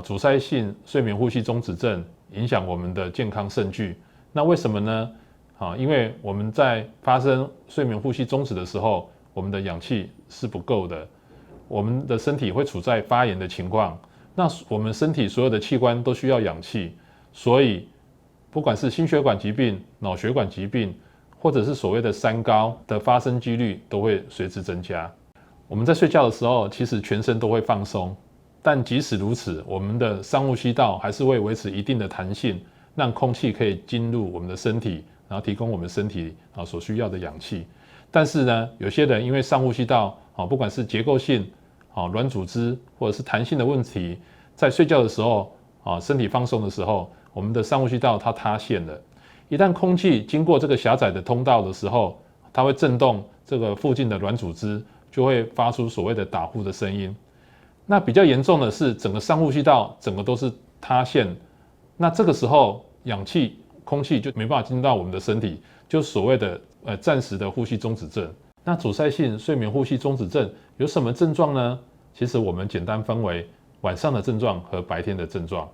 阻塞性睡眠呼吸中止症影响我们的健康甚巨。那为什么呢？因为我们在发生睡眠呼吸中止的时候，我们的氧气是不够的，我们的身体会处在发炎的情况。那我们身体所有的器官都需要氧气，所以不管是心血管疾病、脑血管疾病，或者是所谓的三高的发生几率都会随之增加。我们在睡觉的时候，其实全身都会放松，但即使如此，我们的上呼吸道还是会维持一定的弹性，让空气可以进入我们的身体，然后提供我们身体所需要的氧气。但是呢，有些人因为上呼吸道不管是结构性、软组织或者是弹性的问题，在睡觉的时候身体放松的时候，我们的上呼吸道它塌陷了。一旦空气经过这个狭窄的通道的时候，它会震动这个附近的软组织，就会发出所谓的打呼的声音。那比较严重的是，整个上呼吸道整个都是塌陷，那这个时候氧气、空气就没办法进到我们的身体，就所谓的暂时的呼吸中止症。那阻塞性睡眠呼吸中止症有什么症状呢？其实我们简单分为晚上的症状和白天的症状。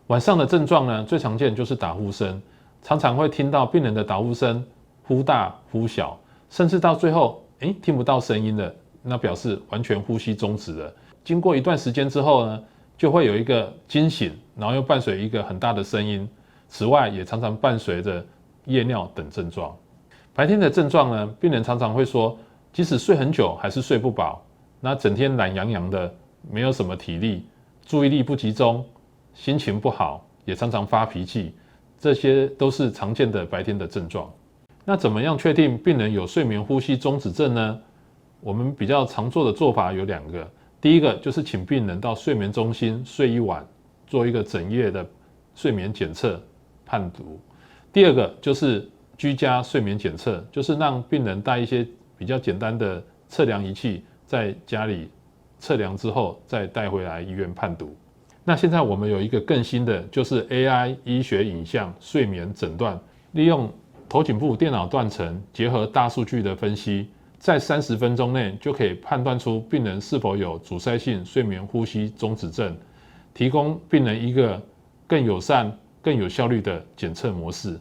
晚上的症状呢，最常见就是打呼声，常常会听到病人的打呼声忽大忽小，甚至到最后听不到声音了，那表示完全呼吸终止了。经过一段时间之后呢，就会有一个惊醒，然后又伴随一个很大的声音。此外，也常常伴随着夜尿等症状。白天的症状呢，病人常常会说，即使睡很久还是睡不饱，那整天懒洋洋的，没有什么体力，注意力不集中，心情不好，也常常发脾气，这些都是常见的白天的症状。那怎么样确定病人有睡眠呼吸中止症呢？我们比较常做的做法有2个，第一个就是请病人到睡眠中心睡一晚，做一个整夜的睡眠检测判读。第二个就是居家睡眠检测，就是让病人带一些比较简单的测量仪器，在家里测量之后再带回来医院判读。那现在我们有一个更新的，就是 AI 医学影像睡眠诊断，利用头颈部电脑断层结合大数据的分析，在30分钟内就可以判断出病人是否有阻塞性睡眠呼吸中止症，提供病人一个更友善、更有效率的检测模式。